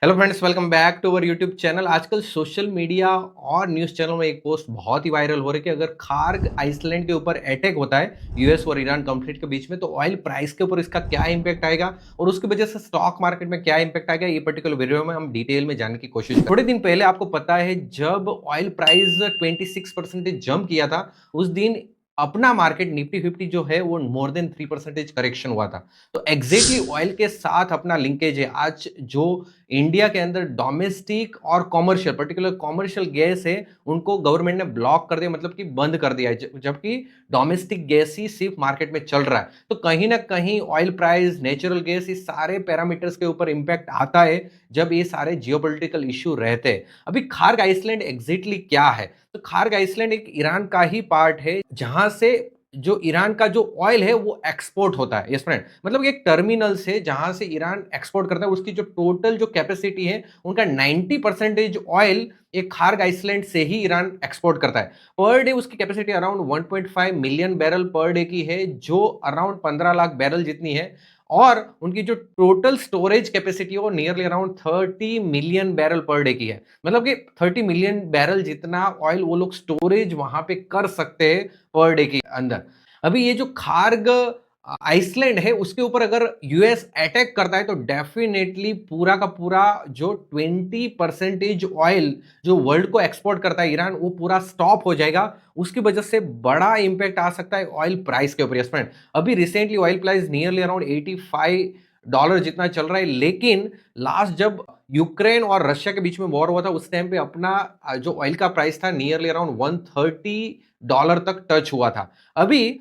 Hello friends, welcome back to our YouTube channel. आजकल social media और news channel में एक पोस्ट बहुत ही वायरल हो रही है कि अगर खार्ग आइसलैंड के ऊपर अटैक होता है यूएस और ईरान कॉन्फ्लिक्ट के बीच में, तो ऑयल प्राइस के ऊपर इसका क्या इंपैक्ट आएगा और उसकी वजह से स्टॉक मार्केट में क्या इंपैक्ट आएगा। ये पर्टिकुलर वीडियो में हम डिटेल में जानने की कोशिश करें। थोड़े दिन पहले आपको पता है, जब ऑयल प्राइस 26% जंप किया था, उस दिन अपना मार्केट निफ्टी 50 जो है वो मोर देन 3% करेक्शन हुआ था। तो एग्जैक्टली ऑयल के साथ अपना लिंकेज है। आज जो इंडिया के अंदर डोमेस्टिक और कॉमर्शियल, पर्टिकुलर कॉमर्शियल गैस है, उनको गवर्नमेंट ने ब्लॉक कर दिया, मतलब कि बंद कर दिया है, जबकि डोमेस्टिक गैस ही सिर्फ मार्केट में चल रहा है। तो कहीं ना कहीं ऑयल प्राइस, नेचुरल गैस, इस सारे पैरामीटर्स के ऊपर इंपैक्ट आता है जब ये सारे जियोपॉलिटिकल इश्यू रहते हैं। अभी खार्ग आइसलैंड एग्जैक्टली क्या है? तो खार्ग आइसलैंड एक ईरान का ही पार्ट है, जहां से जो ईरान का जो ऑयल है वो एक्सपोर्ट होता है। यस फ्रेंड, मतलब एक टर्मिनल से जहां से ईरान एक्सपोर्ट करता है, उसकी जो टोटल जो कैपेसिटी है, उनका 90% ऑयल एक खार्ग आइसलैंड से ही ईरान एक्सपोर्ट करता है। पर डे उसकी capacity around 1.5 million barrel per day की है, जो अराउंड 15 लाख बैरल जितनी है। और उनकी जो टोटल स्टोरेज कैपेसिटी है वो nearly around 30 million barrel per day की है। मतलब कि 30 मिलियन बैरल जितना ऑयल वो लोग स्टोरेज वहां पे कर सकते हैं पर डे के अंदर। अभी ये जो खार्ग आइसलैंड है, उसके ऊपर अगर यूएस अटैक करता है तो डेफिनेटली पूरा का पूरा जो 20% ऑयल जो वर्ल्ड को एक्सपोर्ट करता है ईरान, वो पूरा स्टॉप हो जाएगा। उसकी वजह से बड़ा इंपैक्ट आ सकता है ऑयल प्राइस के ऊपर। यस फ्रेंड, अभी recently oil price nearly around $85 जितना चल रहा है, लेकिन लास्ट जब यूक्रेन और रशिया के बीच में वॉर हुआ था, उस टाइम पे अपना जो ऑयल का प्राइस था नियरली अराउंड $130 तक टच हुआ था। अभी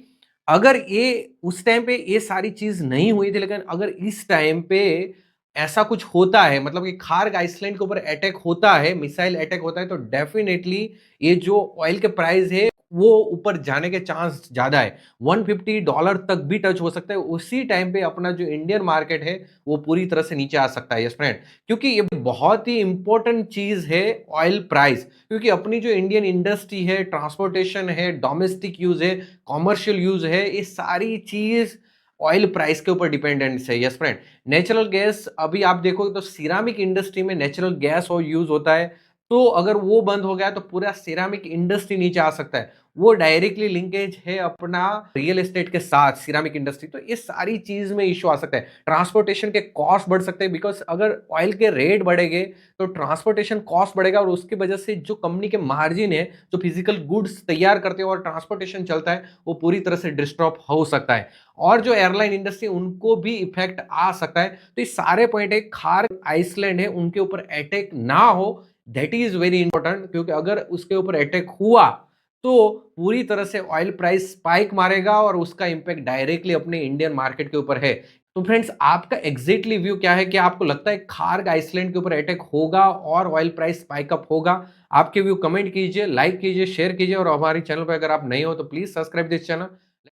अगर ये उस टाइम पे ये सारी चीज नहीं हुई थी, लेकिन अगर इस टाइम पे ऐसा कुछ होता है, मतलब कि खार्ग आइसलैंड के ऊपर अटैक होता है, मिसाइल अटैक होता है, तो डेफिनेटली ये जो ऑयल के प्राइस है वो ऊपर जाने के चांस ज्यादा है। $150 तक भी टच हो सकता है। उसी टाइम पे अपना जो इंडियन मार्केट है वो पूरी तरह से नीचे आ सकता है। यस फ्रेंड, क्योंकि ये बहुत ही इंपॉर्टेंट चीज है ऑयल प्राइस, क्योंकि अपनी जो इंडियन इंडस्ट्री है, ट्रांसपोर्टेशन है, डोमेस्टिक यूज है, कॉमर्शियल यूज है, ये सारी चीज ऑयल प्राइस के ऊपर डिपेंडेंट है। यस फ्रेंड, नेचुरल गैस अभी आप देखो तो सिरामिक इंडस्ट्री में नेचुरल गैस और यूज होता है, तो अगर वो बंद हो गया तो पूरा सिरामिक इंडस्ट्री नीचे आ सकता है। वो डायरेक्टली लिंकेज है अपना रियल एस्टेट के साथ, सिरामिक इंडस्ट्री। तो ये सारी चीज में इश्यू आ सकता है। ट्रांसपोर्टेशन के कॉस्ट बढ़ सकते हैं, बिकॉज अगर ऑयल के रेट बढ़ेंगे तो ट्रांसपोर्टेशन कॉस्ट बढ़ेगा, और उसकी वजह से जो कंपनी के मार्जिन है, जो फिजिकल गुड्स तैयार करते हैं और ट्रांसपोर्टेशन चलता है, वो पूरी तरह से डिस्टर्ब हो सकता है। और जो एयरलाइन इंडस्ट्री, उनको भी इफेक्ट आ सकता है। तो ये सारे पॉइंट है, खार्ग आइसलैंड है, उनके ऊपर अटैक ना हो, दैट इज वेरी इंपॉर्टेंट। क्योंकि अगर उसके ऊपर अटैक हुआ तो पूरी तरह से ऑयल प्राइस स्पाइक मारेगा और उसका इंपैक्ट डायरेक्टली अपने इंडियन मार्केट के ऊपर है। तो फ्रेंड्स, आपका एग्जैक्टली व्यू क्या है? क्या आपको लगता है खार्ग आइसलैंड के ऊपर अटैक होगा और ऑयल प्राइस स्पाइक अप होगा? आपके व्यू कमेंट कीजिए, लाइक कीजिए, शेयर कीजिए, और हमारे चैनल पर अगर आप नहीं हो तो प्लीज सब्सक्राइब दिस चैनल।